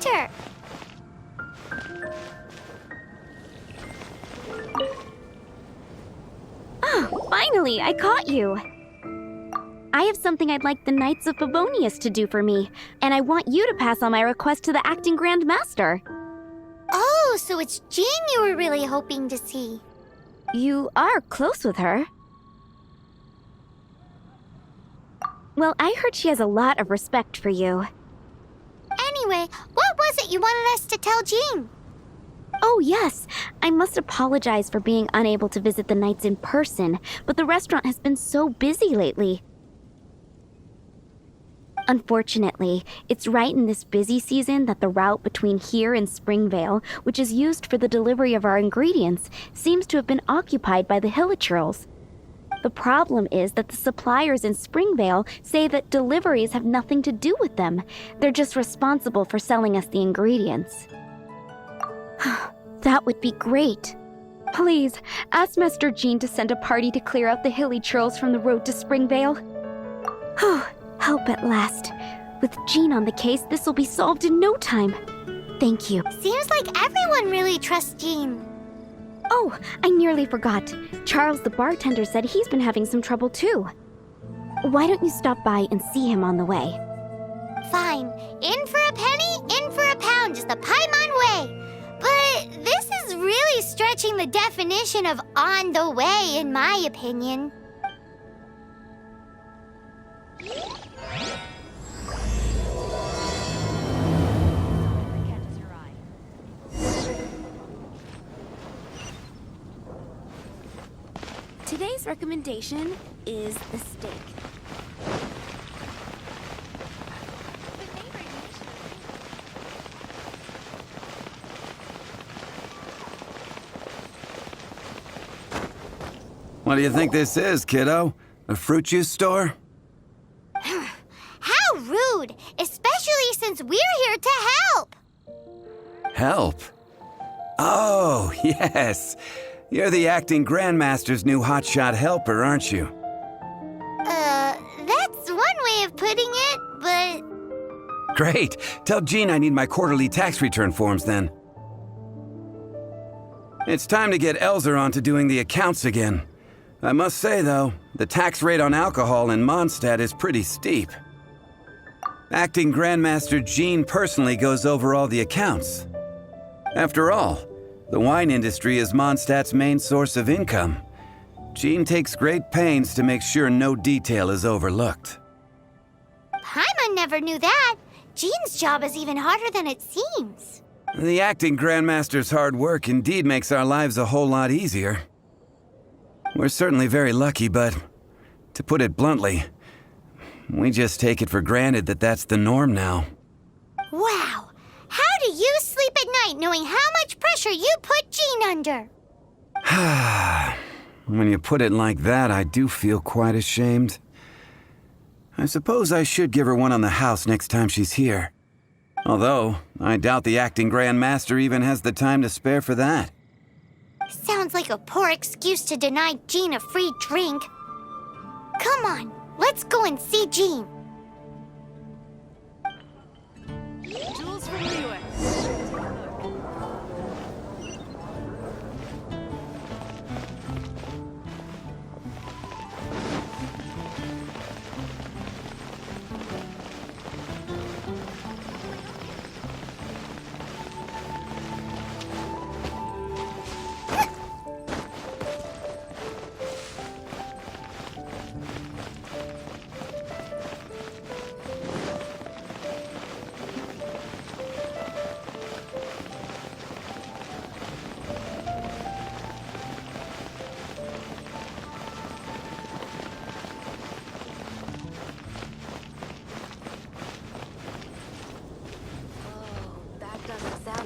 enter. Oh, finally, I caught you. I have something I'd like the Knights of Favonius to do for me, and I want you to pass on my request to the acting Grand Master. Oh, so it's Jean you were really hoping to see. You are close with her. Well, I heard she has a lot of respect for you. Anyway, what was it you wanted us to tell Jean? Oh, yes. I must apologize for being unable to visit the Knights in person, but the restaurant has been so busy lately. Unfortunately, it's right in this busy season that the route between here and Springvale, which is used for the delivery of our ingredients, seems to have been occupied by the Hilichurls. The problem is that the suppliers in Springvale say that deliveries have nothing to do with them. They're just responsible for selling us the ingredients. That would be great. Please, ask Master Jean to send a party to clear out the Hilichurls from the road to Springvale. Help at last. With Jean on the case, this will be solved in no time. Thank you. Seems like everyone really trusts Jean. Oh, I nearly forgot. Charles the bartender said he's been having some trouble too. Why don't you stop by and see him on the way? Fine. In for a penny, in for a pound is the Paimon way. But this is really stretching the definition of on the way, in my opinion. Today's recommendation is the steak. What do you think this is, kiddo? A fruit juice store? How rude! Especially since we're here to help! Help? Oh, yes. You're the acting Grandmaster's new hotshot helper, aren't you? That's one way of putting it, but... Great. Tell Jean I need my quarterly tax return forms then. It's time to get Elzer on to doing the accounts again. I must say, though, the tax rate on alcohol in Mondstadt is pretty steep. Acting Grandmaster Jean personally goes over all the accounts. After all, the wine industry is Mondstadt's main source of income. Jean takes great pains to make sure no detail is overlooked. Paimon never knew that. Jean's job is even harder than it seems. The acting Grandmaster's hard work indeed makes our lives a whole lot easier. We're certainly very lucky, but to put it bluntly, we just take it for granted that that's the norm now. Wow! How do you sleep at night knowing how much pressure you put Jean under? When you put it like that, I do feel quite ashamed. I suppose I should give her one on the house next time she's here. Although, I doubt the acting Grandmaster even has the time to spare for that. Sounds like a poor excuse to deny Jean a free drink. Come on, let's go and see Jean. Jules from the US.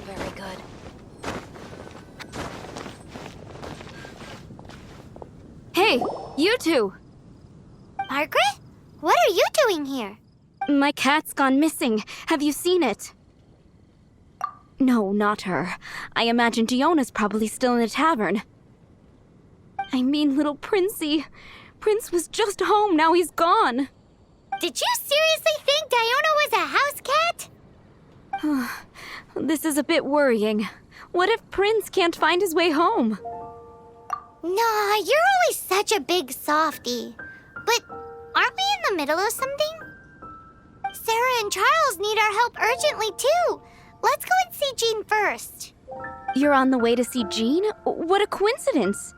Very good. Hey, you two! Margaret? What are you doing here? My cat's gone missing. Have you seen it? No, not her. I imagine Diona's probably still in the tavern. I mean little Princey. Prince was just home, now he's gone. Did you seriously think Diona was a house cat? This is a bit worrying. What if Prince can't find his way home? Nah, you're always such a big softie. But aren't we in the middle of something? Sarah and Charles need our help urgently, too. Let's go and see Jean first. You're on the way to see Jean? What a coincidence!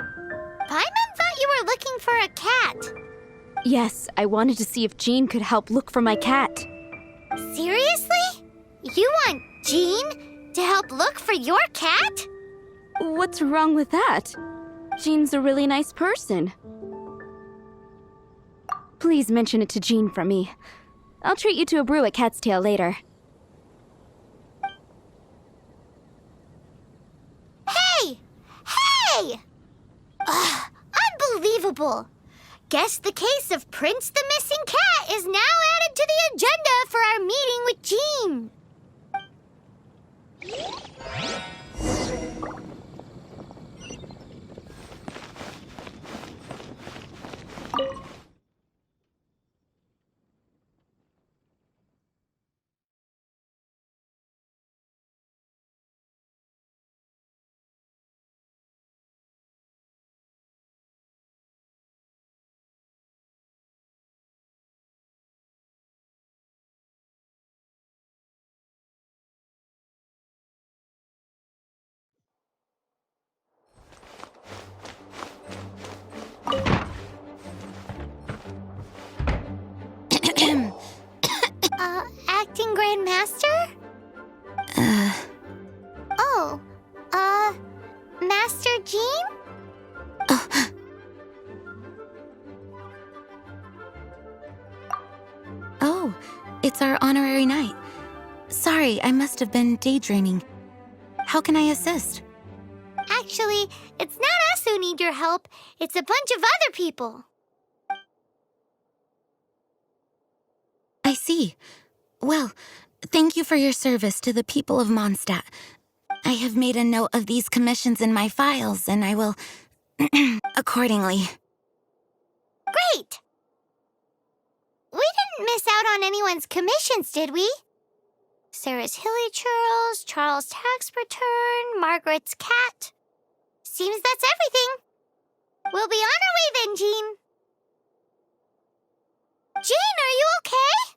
Paimon thought you were looking for a cat. Yes, I wanted to see if Jean could help look for my cat. Seriously? You want Jean to help look for your cat? What's wrong with that? Jean's a really nice person. Please mention it to Jean for me. I'll treat you to a brew at Cat's Tail later. Hey! Hey! Ugh, unbelievable! Guess the case of Prince the Missing Cat is now added to the agenda for our meeting with Jean. Acting Grandmaster? Oh, Master Jean? Oh, it's our honorary night. Sorry, I must have been daydreaming. How can I assist? Actually, it's not us who need your help. It's a bunch of other people. I see. Well, thank you for your service to the people of Mondstadt. I have made a note of these commissions in my files, and I will... accordingly. Great! We didn't miss out on anyone's commissions, did we? Sarah's Hilly Churls, Charles' tax return, Margaret's cat. Seems that's everything. We'll be on our way then, Jean. Jean, are you okay?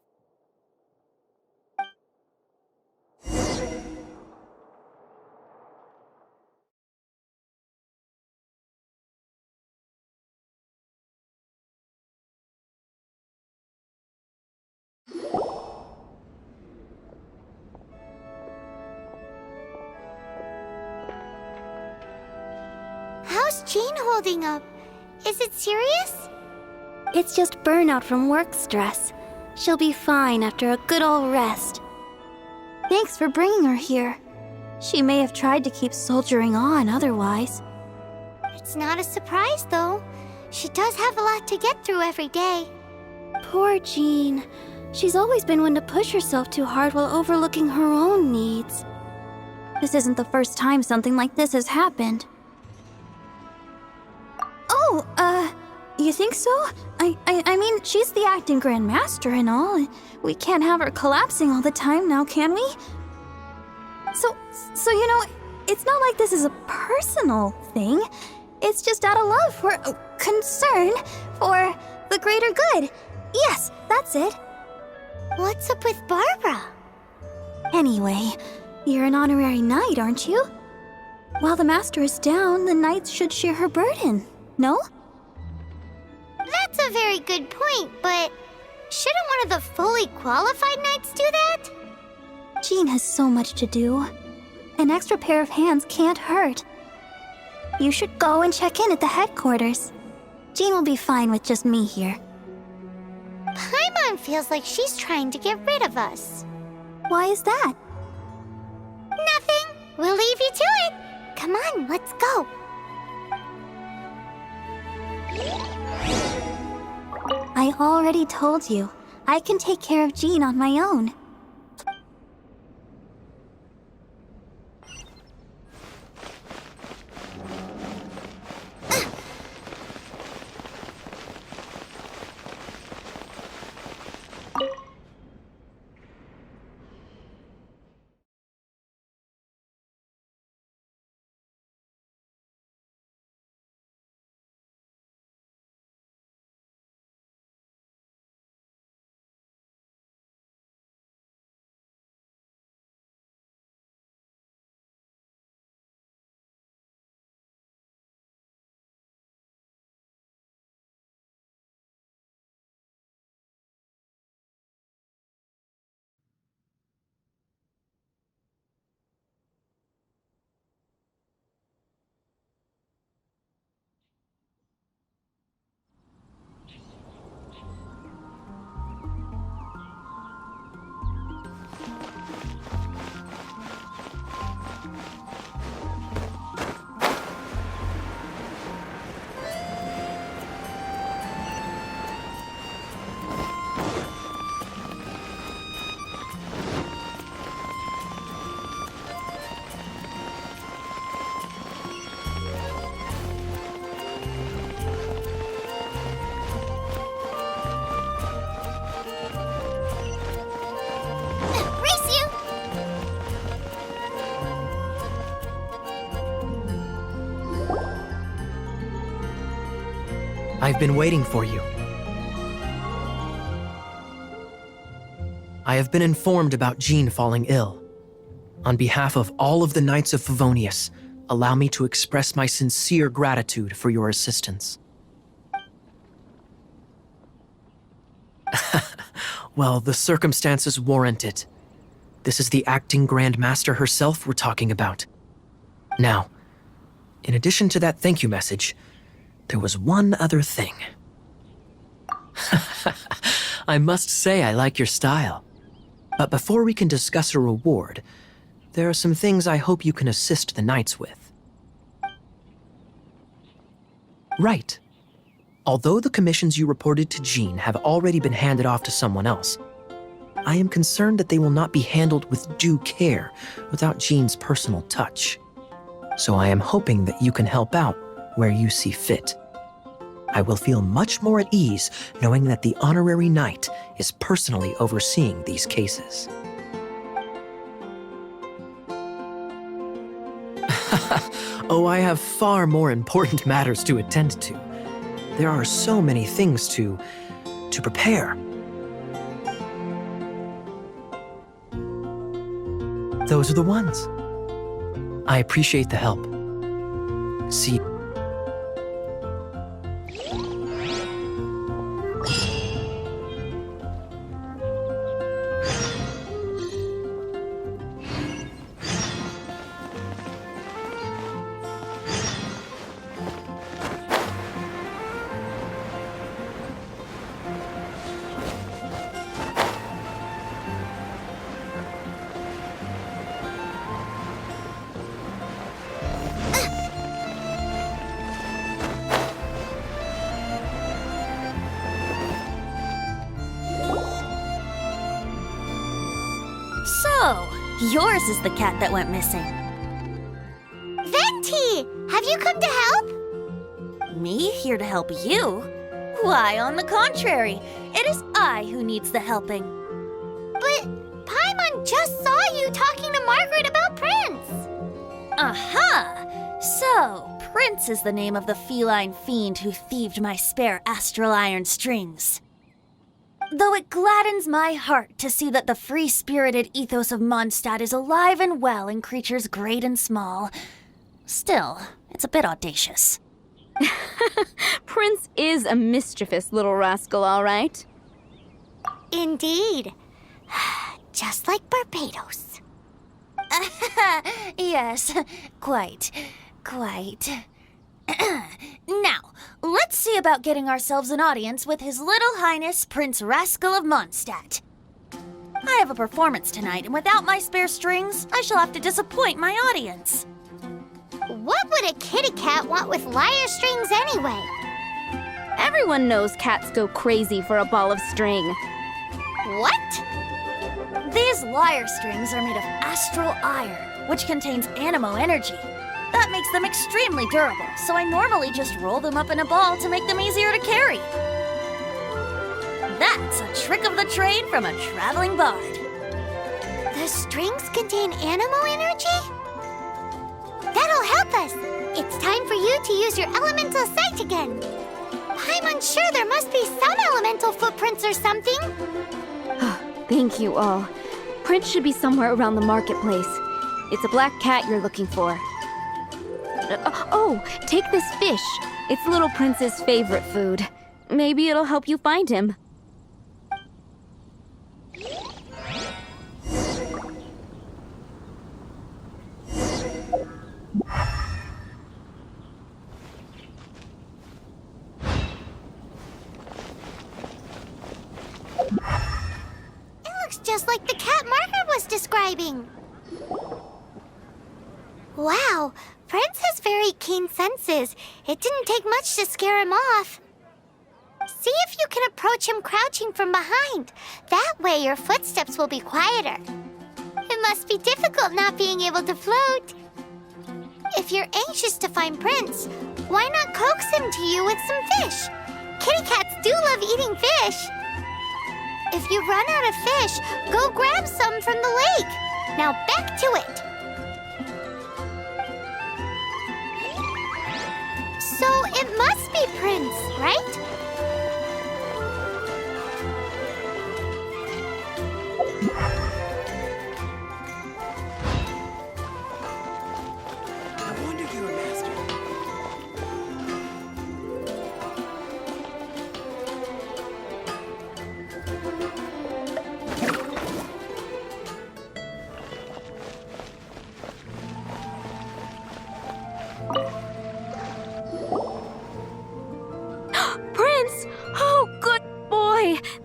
How's Jean holding up? Is it serious? It's just burnout from work stress. She'll be fine after a good old rest. Thanks for bringing her here. She may have tried to keep soldiering on otherwise. It's not a surprise, though. She does have a lot to get through every day. Poor Jean. She's always been one to push herself too hard while overlooking her own needs. This isn't the first time something like this has happened. Oh, you think so? I mean, she's the acting Grandmaster and all. We can't have her collapsing all the time now, can we? So you know, it's not like this is a personal thing. It's just out of love for concern for the greater good. Yes, that's it. What's up with Barbara? Anyway, you're an honorary knight, aren't you? While the master is down, the knights should share her burden, no? That's a very good point, but shouldn't one of the fully qualified knights do that? Jean has so much to do. An extra pair of hands can't hurt. You should go and check in at the headquarters. Jean will be fine with just me here. Paimon feels like she's trying to get rid of us. Why is that? Nothing. We'll leave you to it. Come on, let's go. I already told you. I can take care of Jean on my own. I've been waiting for you. I have been informed about Jean falling ill. On behalf of all of the Knights of Favonius, allow me to express my sincere gratitude for your assistance. Well, the circumstances warrant it. This is the acting Grand Master herself we're talking about. Now, in addition to that thank you message, there was one other thing. I must say I like your style. But before we can discuss a reward, there are some things I hope you can assist the Knights with. Right. Although the commissions you reported to Jean have already been handed off to someone else, I am concerned that they will not be handled with due care without Jean's personal touch. So I am hoping that you can help out where you see fit. I will feel much more at ease knowing that the honorary knight is personally overseeing these cases. Oh, I have far more important matters to attend to. There are so many things to prepare. Those are the ones. I appreciate the help. See. So, yours is the cat that went missing. Venti! Have you come to help? Me here to help you? Why, on the contrary, it is I who needs the helping. But Paimon just saw you talking to Margaret about Prince. Aha! So, Prince is the name of the feline fiend who thieved my spare astral iron strings. Though it gladdens my heart to see that the free-spirited ethos of Mondstadt is alive and well in creatures great and small, still, it's a bit audacious. Prince is a mischievous little rascal, all right. Indeed. Just like Barbados. Yes, quite. Now, let's see about getting ourselves an audience with His Little Highness Prince Rascal of Mondstadt. I have a performance tonight, and without my spare strings, I shall have to disappoint my audience. What would a kitty cat want with lyre strings anyway? Everyone knows cats go crazy for a ball of string. What? These lyre strings are made of astral iron, which contains animo energy. That makes them extremely durable, so I normally just roll them up in a ball to make them easier to carry. That's a trick of the trade from a traveling bard. The strings contain animo energy? That'll help us. It's time for you to use your elemental sight again. I'm unsure there must be some elemental footprints or something. Thank you all. Prince should be somewhere around the marketplace. It's a black cat you're looking for. Oh, take this fish. It's Little Prince's favorite food. Maybe it'll help you find him. It looks just like the cat Margaret was describing. Wow, Prince has very keen senses. It didn't take much to scare him off. See if you can approach him crouching from behind. That way your footsteps will be quieter. It must be difficult not being able to float. If you're anxious to find Prince, why not coax him to you with some fish? Kitty cats do love eating fish. If you run out of fish, go grab some from the lake. Now back to it. So it must be Prince, right?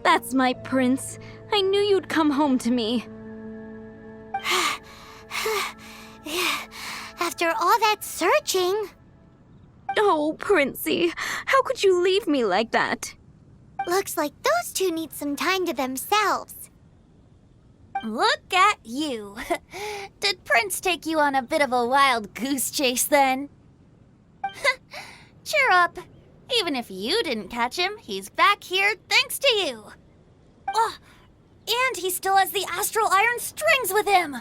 That's my prince. I knew you'd come home to me. After all that searching... Oh, Princey, how could you leave me like that? Looks like those two need some time to themselves. Look at you. Did Prince take you on a bit of a wild goose chase then? Cheer up. Even if you didn't catch him, he's back here thanks to you. Oh, and he still has the astral iron strings with him.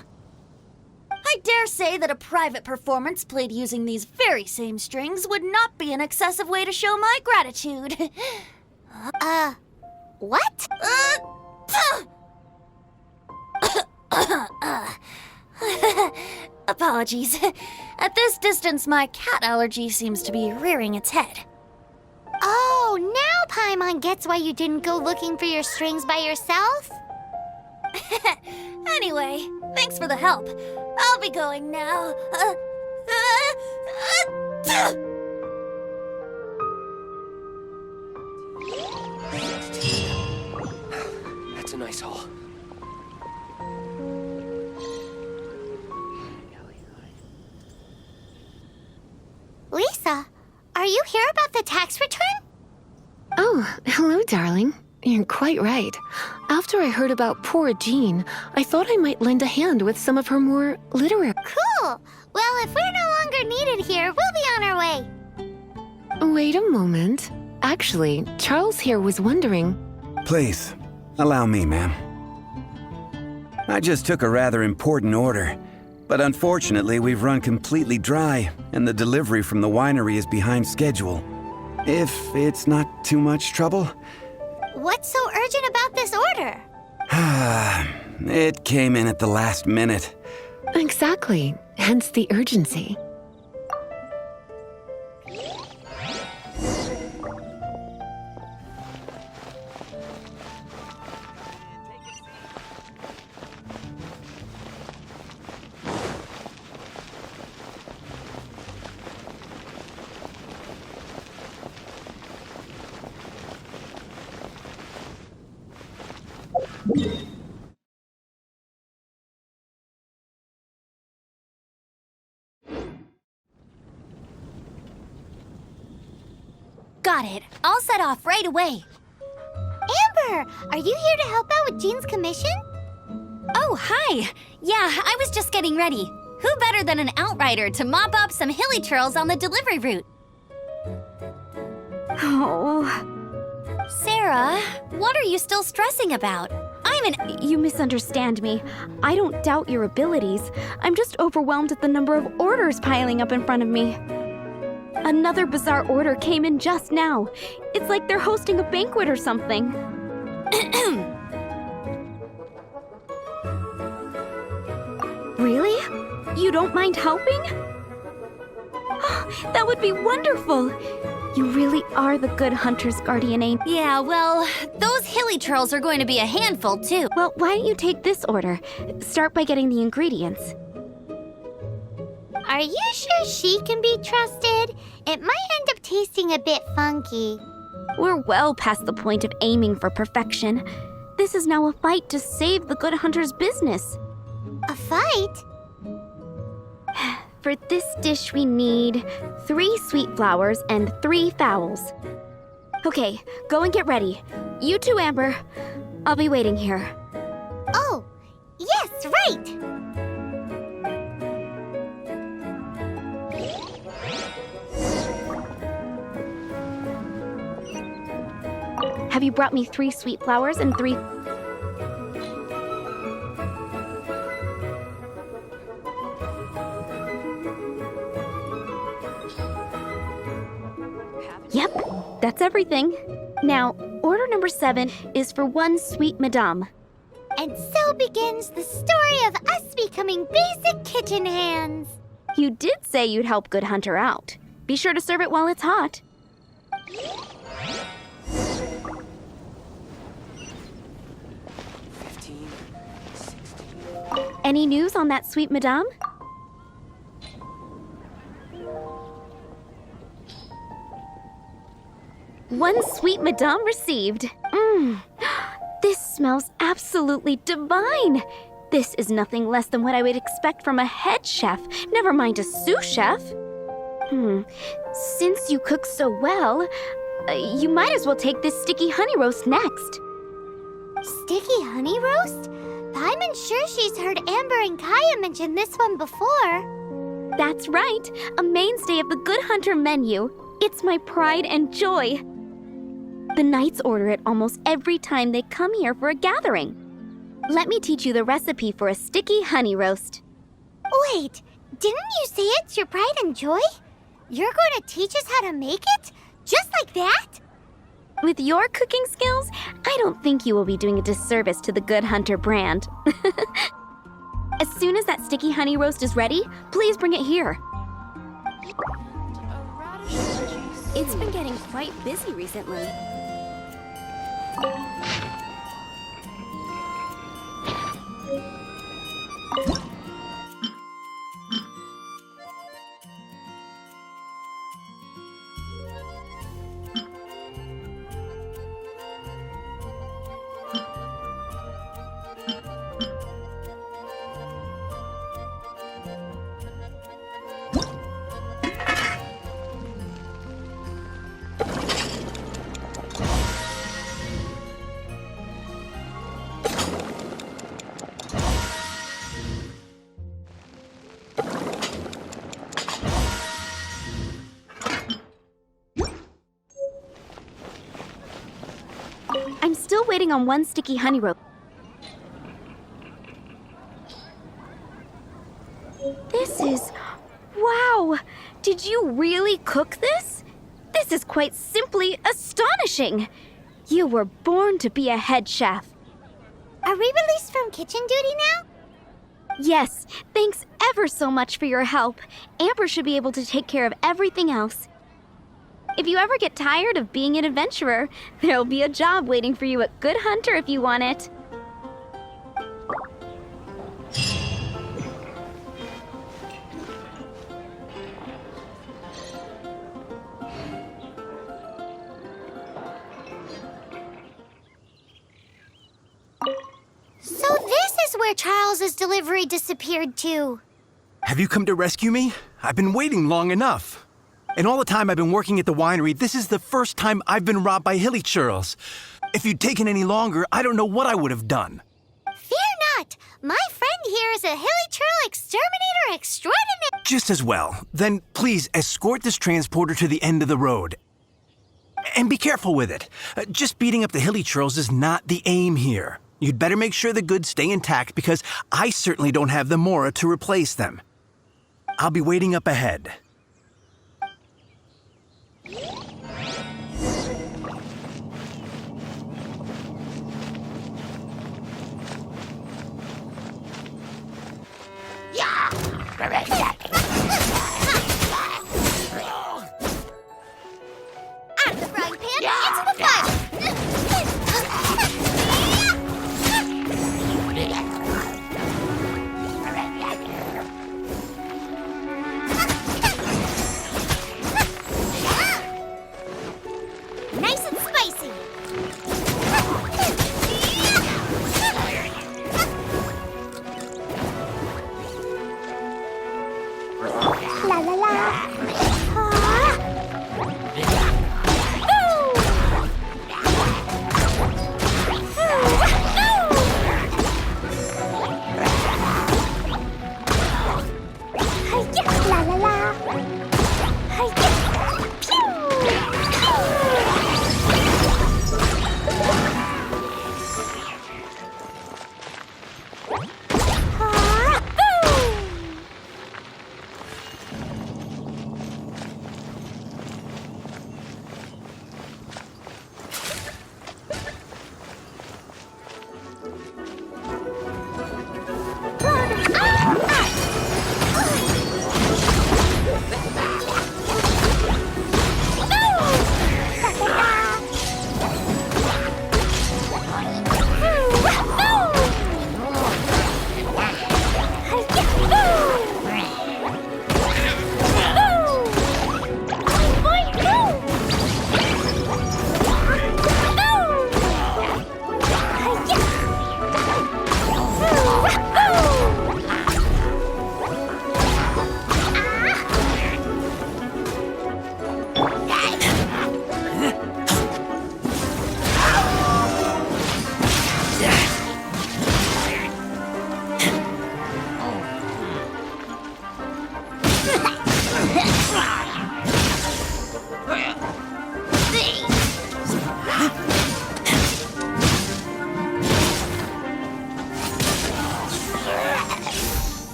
I dare say that a private performance played using these very same strings would not be an excessive way to show my gratitude. What? Apologies. At this distance, my cat allergy seems to be rearing its head. Oh, now Paimon gets why you didn't go looking for your strings by yourself? Anyway, thanks for the help. I'll be going now. That's a nice haul. Lisa, are you here about the tax return? Oh, hello, darling. You're quite right. After I heard about poor Jean, I thought I might lend a hand with some of her more literary... Cool. Well, if we're no longer needed here, we'll be on our way. Wait a moment. Actually, Charles here was wondering... Please, allow me, ma'am. I just took a rather important order, but unfortunately we've run completely dry, and the delivery from the winery is behind schedule. If it's not too much trouble... What's so urgent about this order? It came in at the last minute. Exactly. Hence the urgency. Got it. I'll set off right away. Amber, are you here to help out with Jean's commission? Oh, hi. Yeah, I was just getting ready. Who better than an outrider to mop up some hilly churls on the delivery route? Oh, Sarah, what are you still stressing about? you misunderstand me. I don't doubt your abilities. I'm just overwhelmed at the number of orders piling up in front of me. Another bizarre order came in just now. It's like they're hosting a banquet or something. Really? You don't mind helping? That would be wonderful. You really are the good hunter's guardian angel. Yeah, well, those hilly churls are going to be a handful, too. Well, why don't you take this order? Start by getting the ingredients. Are you sure she can be trusted? It might end up tasting a bit funky. We're well past the point of aiming for perfection. This is now a fight to save the good hunter's business. A fight? For this dish, we need 3 sweet flowers and 3 fowls. Okay, go and get ready. You too, Amber. I'll be waiting here. Oh, yes, right! Have you brought me 3 sweet flowers and 3... Yep, that's everything. Now, order number 7 is for 1 sweet madame. And so begins the story of us becoming basic kitchen hands. You did say you'd help Good Hunter out. Be sure to serve it while it's hot. 15, 16... Any news on that sweet madame? One sweet madame received. This smells absolutely divine. This is nothing less than what I would expect from a head chef, never mind a sous chef. Since you cook so well, you might as well take this sticky honey roast next. Sticky honey roast? I'm sure she's heard Amber and Kaya mention this one before. That's right, a mainstay of the Good Hunter menu. It's my pride and joy. The knights order it almost every time they come here for a gathering. Let me teach you the recipe for a sticky honey roast. Wait, didn't you say it's your pride and joy? You're going to teach us how to make it? Just like that? With your cooking skills, I don't think you will be doing a disservice to the Good Hunter brand. As soon as that sticky honey roast is ready, please bring it here. It's been getting quite busy recently. I'm still waiting on one sticky honey roast. This is... Wow! Did you really cook this? This is quite simply astonishing! You were born to be a head chef. Are we released from kitchen duty now? Yes, thanks ever so much for your help. Amber should be able to take care of everything else. If you ever get tired of being an adventurer, there'll be a job waiting for you at Good Hunter if you want it. So this is where Charles's delivery disappeared to. Have you come to rescue me? I've been waiting long enough. And all the time I've been working at the winery, this is the first time I've been robbed by hilly churls. If you'd taken any longer, I don't know what I would have done. Fear not! My friend here is a hilly churl exterminator extraordinary. Just as well. Then please escort this transporter to the end of the road. And be careful with it. Just beating up the hilly churls is not the aim here. You'd better make sure the goods stay intact because I certainly don't have the mora to replace them. I'll be waiting up ahead. Out of the frying pan, into the fire! Nice and spicy! La la la! La la la!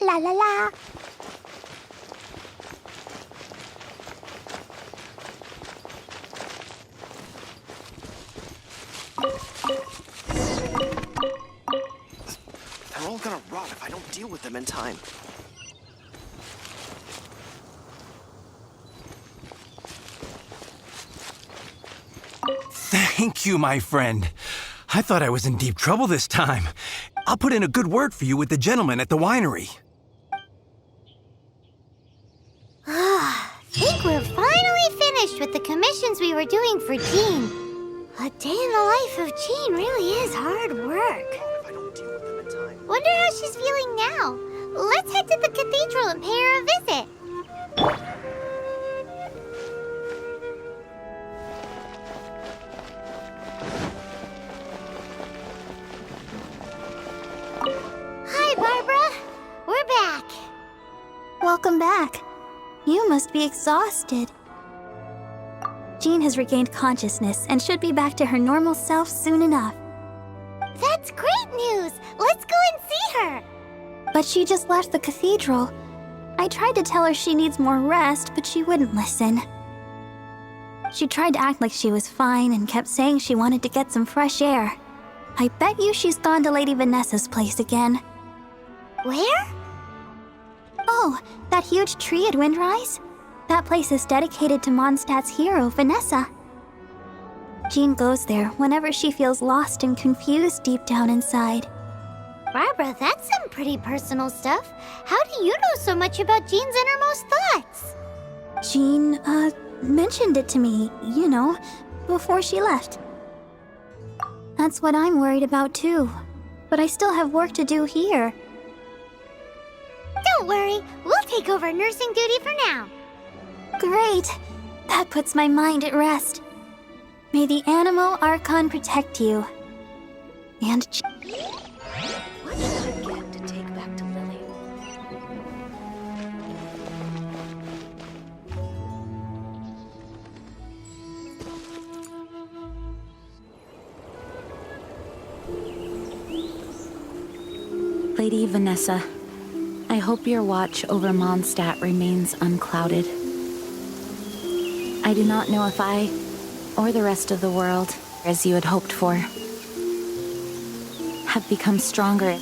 La la la. They're all gonna rot if I don't deal with them in time. Thank you, my friend. I thought I was in deep trouble this time. I'll put in a good word for you with the gentleman at the winery. Think we're finally finished with the commissions we were doing for Jean. A day in the life of Jean really is hard work. If I don't deal with them in time. Wonder how she's feeling now. Let's head to the cathedral and pay her a visit. Hi, Barbara. We're back. Welcome back. You must be exhausted. Jean has regained consciousness and should be back to her normal self soon enough. That's great news. Let's go and see her. But she just left the cathedral. I tried to tell her she needs more rest, but she wouldn't listen. She tried to act like she was fine and kept saying she wanted to get some fresh air. I bet you she's gone to Lady Vanessa's place again. Where? Oh, that huge tree at Windrise? That place is dedicated to Mondstadt's hero, Vanessa. Jean goes there whenever she feels lost and confused deep down inside. Barbara, that's some pretty personal stuff. How do you know so much about Jean's innermost thoughts? Jean, mentioned it to me, you know, before she left. That's what I'm worried about too. But I still have work to do here. Don't worry, we'll take over nursing duty for now. Great! That puts my mind at rest. May the Animo Archon protect you. And What should I get to take back to Lily? Lady Vanessa, I hope your watch over Mondstadt remains unclouded. I do not know if I, or the rest of the world, as you had hoped for, have become stronger.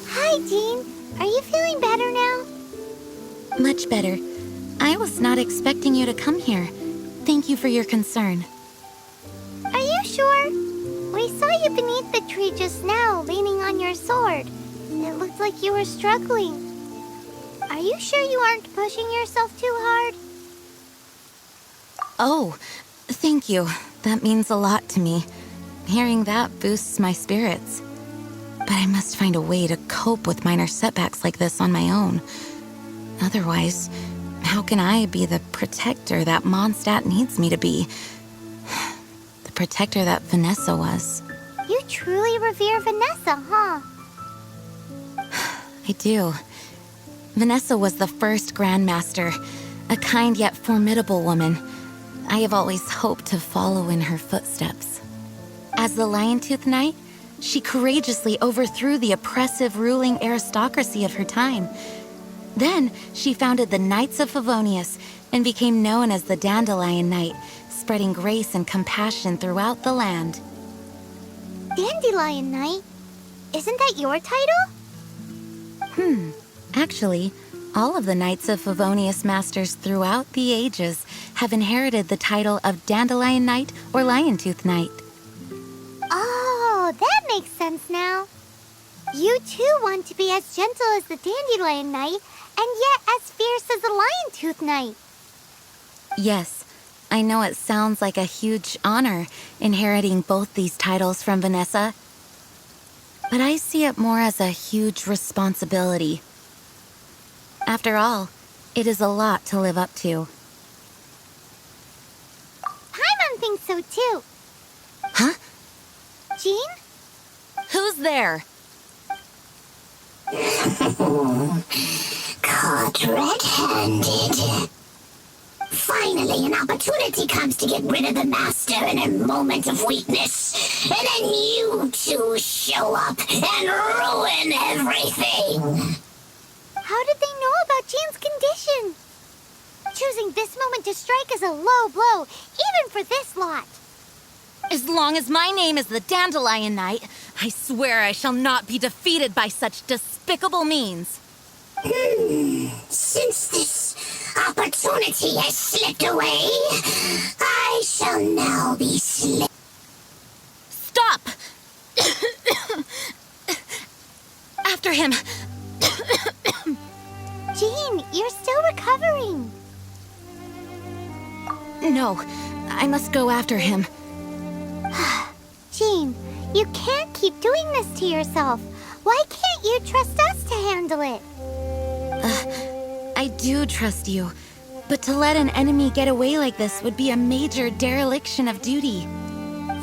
Hi, Jean. Are you feeling better now? Much better. I was not expecting you to come here. Thank you for your concern. Are you sure? We saw you beneath the tree just now, leaning on your sword. It looked like you were struggling. Are you sure you aren't pushing yourself too hard? Oh, thank you. That means a lot to me. Hearing that boosts my spirits. But I must find a way to cope with minor setbacks like this on my own. Otherwise, how can I be the protector that Mondstadt needs me to be? The protector that Vanessa was. You truly revere Vanessa, huh? I do. Vanessa was the first Grandmaster, a kind yet formidable woman. I have always hoped to follow in her footsteps. As the Lion-Tooth Knight, she courageously overthrew the oppressive ruling aristocracy of her time. Then, she founded the Knights of Favonius and became known as the Dandelion Knight, spreading grace and compassion throughout the land. Dandelion Knight? Isn't that your title? Actually, all of the Knights of Favonius masters throughout the ages have inherited the title of Dandelion Knight or Lion-Tooth Knight. Oh, that makes sense now. You too want to be as gentle as the Dandelion Knight, and yet as fierce as the Lion-Tooth Knight. Yes, I know it sounds like a huge honor inheriting both these titles from Vanessa, but I see it more as a huge responsibility. After all, It is a lot to live up to. Paimon thinks so too. Huh? Jean? Who's there? Caught red-handed. Finally, an opportunity comes to get rid of the Master in a moment of weakness. And then you two show up and ruin everything. How did they know about Jean's condition? Choosing this moment to strike is a low blow, even for this lot. As long as my name is the Dandelion Knight, I swear I shall not be defeated by such despicable means. Since this opportunity has slipped away, I shall now be slipped. Stop! After him! Jean, you're still recovering. No, I must go after him. Jean, you can't keep doing this to yourself. Why can't you trust us to handle it? I do trust you, but to let an enemy get away like this would be a major dereliction of duty.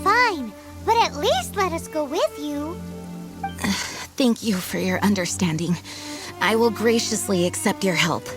Fine, but at least let us go with you. Thank you for your understanding. I will graciously accept your help.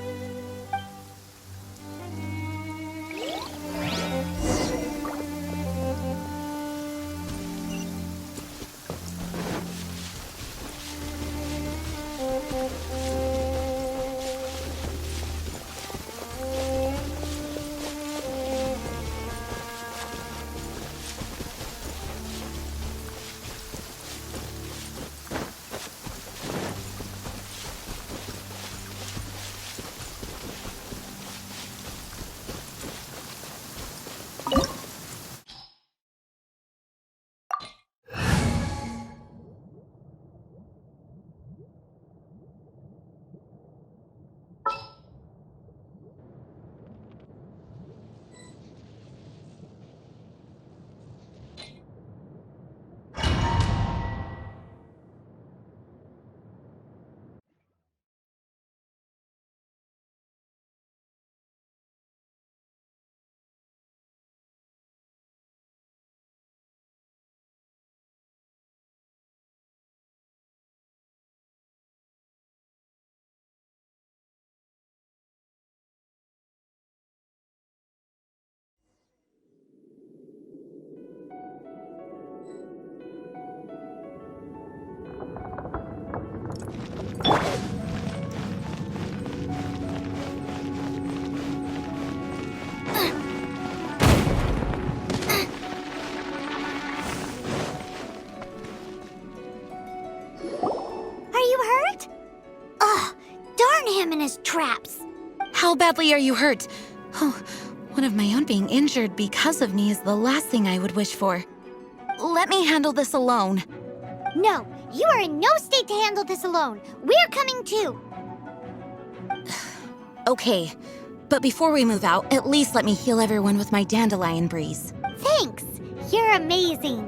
Traps. How badly are you hurt? Oh, one of my own being injured because of me is the last thing I would wish for. Let me handle this alone. No, you are in no state to handle this alone. We're coming too. Okay, but before we move out, at least let me heal everyone with my dandelion breeze. Thanks. You're amazing.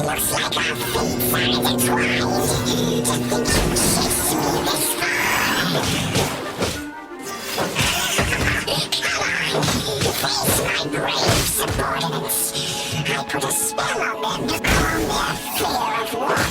Looks like our feet finally entwined. To think you chased me this far. Face my brave subordinates. I put a spell on them to calm their fear of water.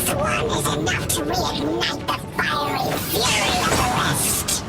This one is enough to reignite the fiery fury of the rest.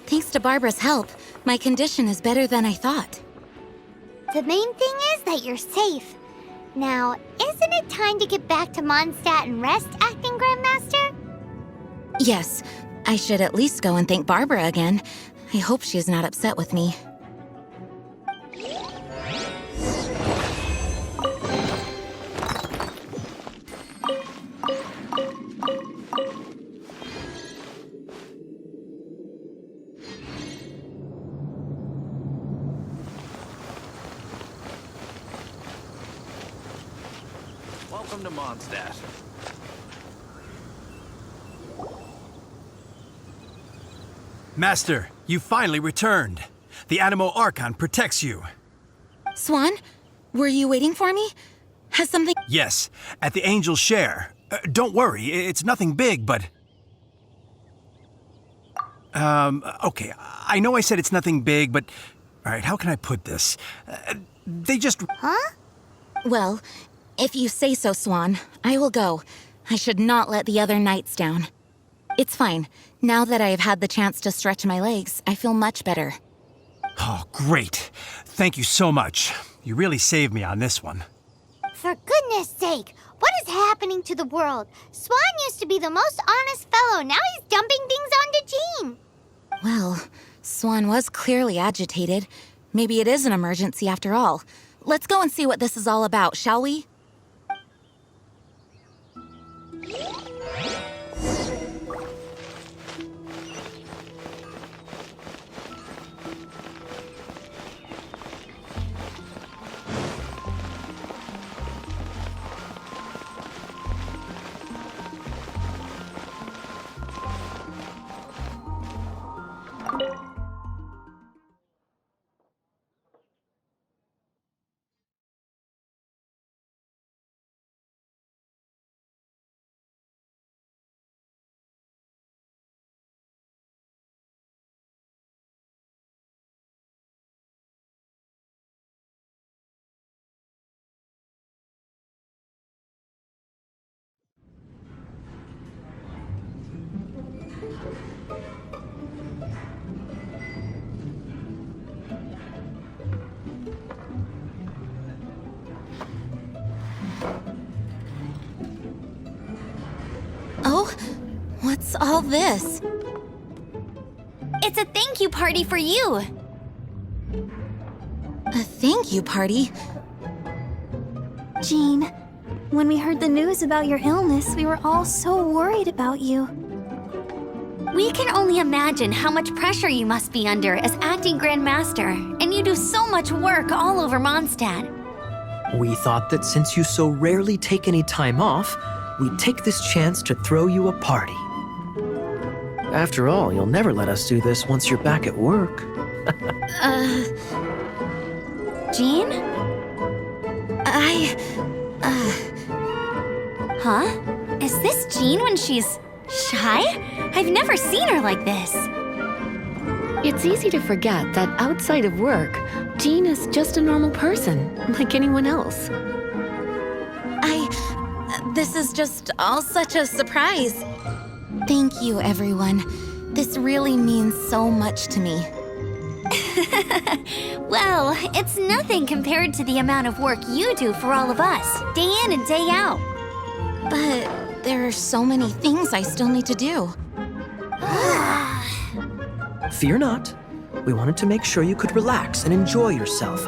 Thanks to Barbara's help, my condition is better than I thought. The main thing is that you're safe. Now, isn't it time to get back to Mondstadt and rest, Acting Grandmaster? Yes, I should at least go and thank Barbara again. I hope she's not upset with me. Welcome to Mondstadt. Master, you finally returned. The Animo Archon protects you. Swan, were you waiting for me? Has something... Yes, at the Angel's Share. Don't worry, it's nothing big, but... Okay, I know I said it's nothing big, but... Alright, how can I put this? They just... Huh? Well, if you say so, Swan, I will go. I should not let the other knights down. It's fine. Now that I have had the chance to stretch my legs, I feel much better. Oh, great. Thank you so much. You really saved me on this one. For goodness sake, what is happening to the world? Swan used to be the most honest fellow. Now he's dumping things onto Jean. Well, Swan was clearly agitated. Maybe it is an emergency after all. Let's go and see what this is all about, shall we? Oh, what's all this? It's a thank you party for you. A thank you party? Jean, when we heard the news about your illness, we were all so worried about you. We can only imagine how much pressure you must be under as acting Grand Master, and you do so much work all over Mondstadt. We thought that since you so rarely take any time off, we'd take this chance to throw you a party. After all, you'll never let us do this once you're back at work. Jean? Huh? Is this Jean when she's shy? I've never seen her like this. It's easy to forget that outside of work, Jean is just a normal person, like anyone else. This is just all such a surprise. Thank you, everyone. This really means so much to me. Well, it's nothing compared to the amount of work you do for all of us, day in and day out. But there are so many things I still need to do. Fear not. We wanted to make sure you could relax and enjoy yourself.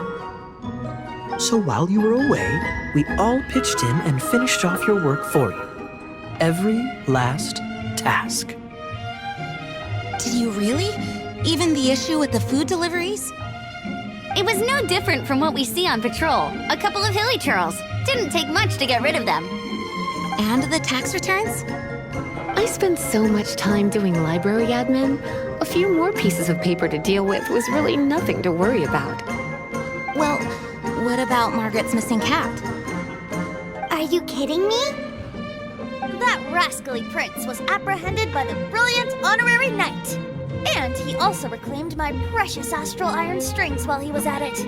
So while you were away, we all pitched in and finished off your work for you. Every last task. Did you really? Even the issue with the food deliveries? It was no different from what we see on patrol. A couple of hilly churls. Didn't take much to get rid of them. And the tax returns? I spent so much time doing library admin. A few more pieces of paper to deal with was really nothing to worry about. Well, what about Margaret's missing cat? Are you kidding me? That rascally prince was apprehended by the brilliant honorary knight. And he also reclaimed my precious astral iron strings while he was at it.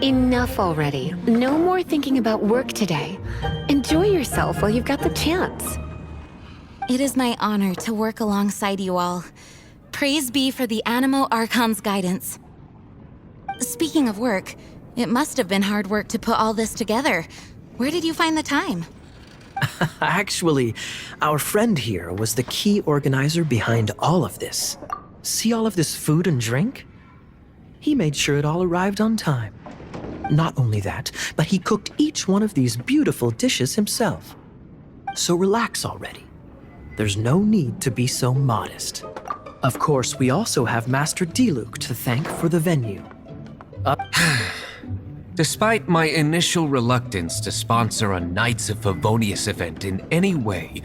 Enough already. No more thinking about work today. Enjoy yourself while you've got the chance. It is my honor to work alongside you all. Praise be for the Animo Archon's guidance. Speaking of work, it must have been hard work to put all this together. Where did you find the time? Actually, our friend here was the key organizer behind all of this. See all of this food and drink? He made sure it all arrived on time. Not only that, but he cooked each one of these beautiful dishes himself. So relax already. There's no need to be so modest. Of course, we also have Master Diluc to thank for the venue. Despite my initial reluctance to sponsor a Knights of Favonius event in any way,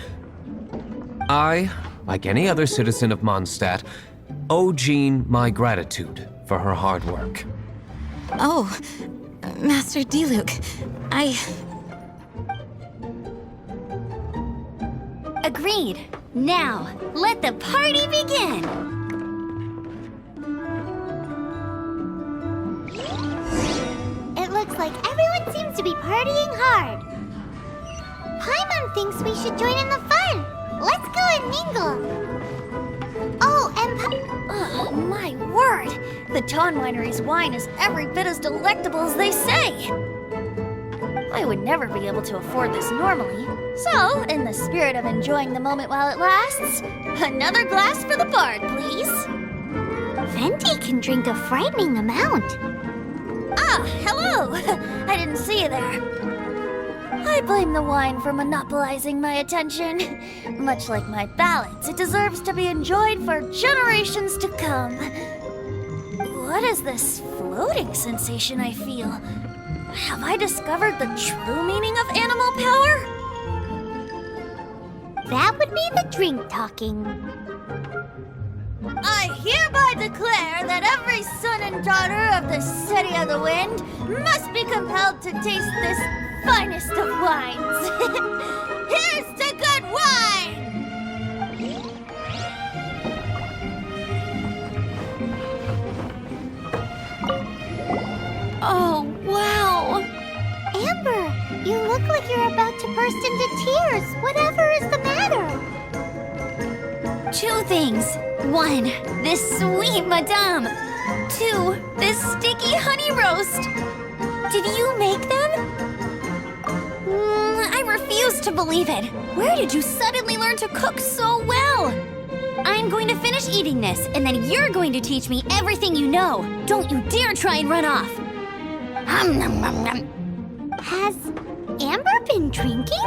I, like any other citizen of Mondstadt, owe Jean my gratitude for her hard work. Oh, Master Diluc, Agreed. Now, let the party begin! It looks like everyone seems to be partying hard. Paimon thinks we should join in the fun. Let's go and mingle. Oh, and Oh, my word! The Dawn Winery's wine is every bit as delectable as they say! I would never be able to afford this normally. So, in the spirit of enjoying the moment while it lasts, another glass for the bard, please. Venti can drink a frightening amount. Ah, hello! I didn't see you there. I blame the wine for monopolizing my attention. Much like my ballads, it deserves to be enjoyed for generations to come. What is this floating sensation I feel? Have I discovered the true meaning of animal power? That would be the drink talking. I hereby declare that every son and daughter of the City of the Wind must be compelled to taste this finest of wines. Here's to good wine! Oh, wow! Amber, you look like you're about to burst into tears. Whatever is the matter? 2 things. 1, this sweet madame. 2, this sticky honey roast. Did you make them? I refuse to believe it. Where did you suddenly learn to cook so well? I'm going to finish eating this, and then you're going to teach me everything you know. Don't you dare try and run off. Has Amber been drinking?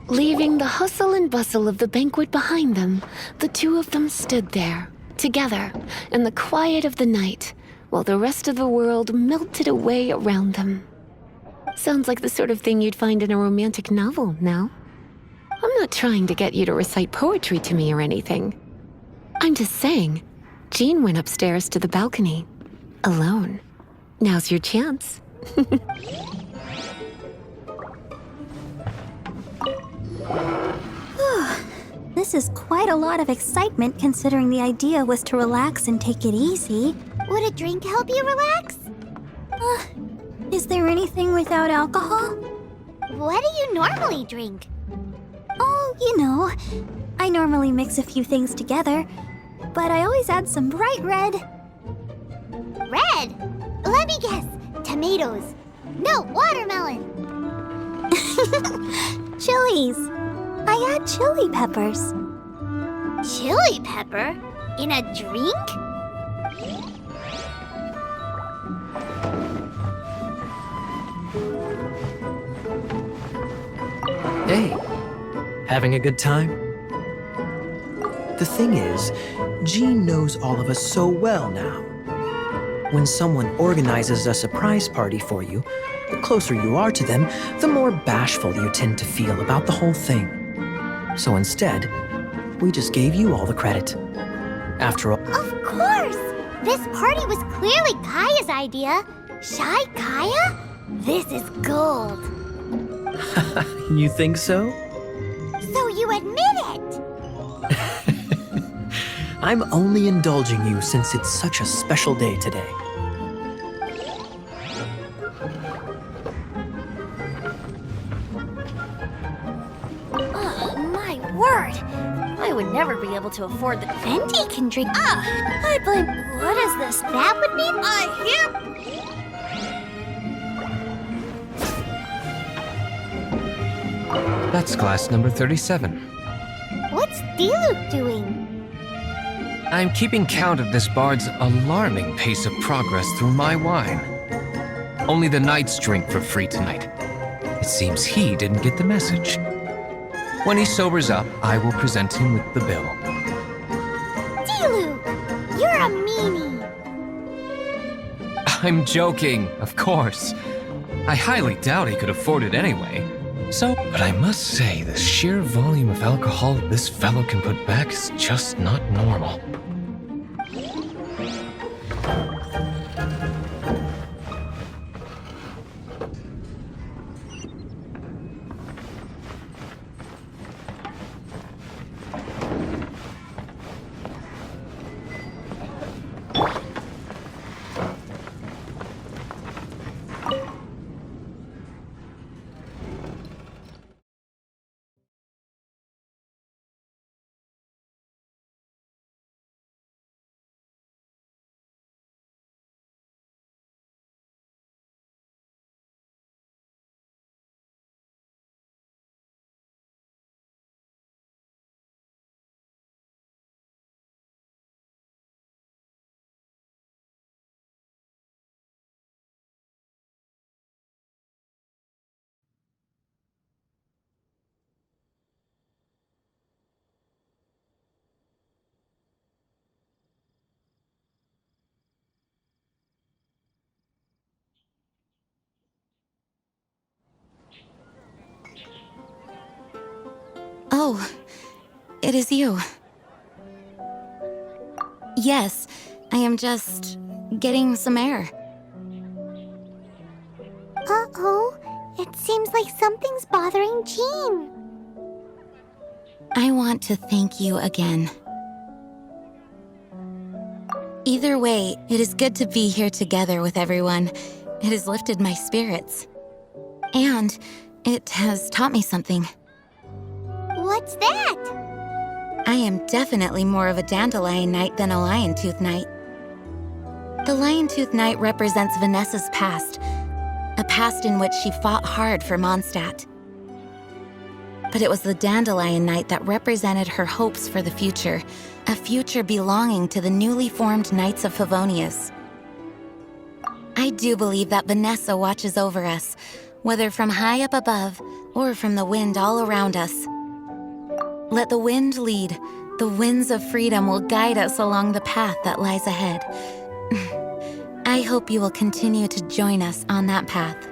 Leaving the hustle and bustle of the banquet behind them, the two of them stood there, together, in the quiet of the night, while the rest of the world melted away around them. Sounds like the sort of thing you'd find in a romantic novel, no? I'm not trying to get you to recite poetry to me or anything. I'm just saying, Jean went upstairs to the balcony, alone. Now's your chance. This is quite a lot of excitement considering the idea was to relax and take it easy. Would a drink help you relax? Is there anything without alcohol? What do you normally drink? Oh, you know, I normally mix a few things together, but I always add some bright red. Red? Let me guess. Tomatoes. No, watermelon. Chilies. I add chili peppers. Chili pepper? In a drink? Hey, having a good time? The thing is, Jean knows all of us so well now. When someone organizes a surprise party for you, the closer you are to them, the more bashful you tend to feel about the whole thing. So instead, we just gave you all the credit. After all... Of course! This party was clearly Kaya's idea. Shy Kaya? This is gold. You think so? So you admit it! I'm only indulging you since it's such a special day today. Oh, my word! I would never be able to afford the... Venti can drink... I blame... What is this? That would mean... I hear... That's glass number 37. What's Diluc doing? I'm keeping count of this bard's alarming pace of progress through my wine. Only the knights drink for free tonight. It seems he didn't get the message. When he sobers up, I will present him with the bill. Luke! You're a meanie! I'm joking, of course. I highly doubt he could afford it anyway. But I must say, the sheer volume of alcohol this fellow can put back is just not normal. Oh, it is you. Yes, I am just getting some air. Uh-oh. It seems like something's bothering Jean. I want to thank you again. Either way, it is good to be here together with everyone. It has lifted my spirits. And it has taught me something. What's that? I am definitely more of a Dandelion Knight than a Lion-Tooth Knight. The Lion-Tooth Knight represents Vanessa's past, a past in which she fought hard for Mondstadt. But it was the Dandelion Knight that represented her hopes for the future, a future belonging to the newly formed Knights of Favonius. I do believe that Vanessa watches over us, whether from high up above or from the wind all around us. Let the wind lead. The winds of freedom will guide us along the path that lies ahead. I hope you will continue to join us on that path.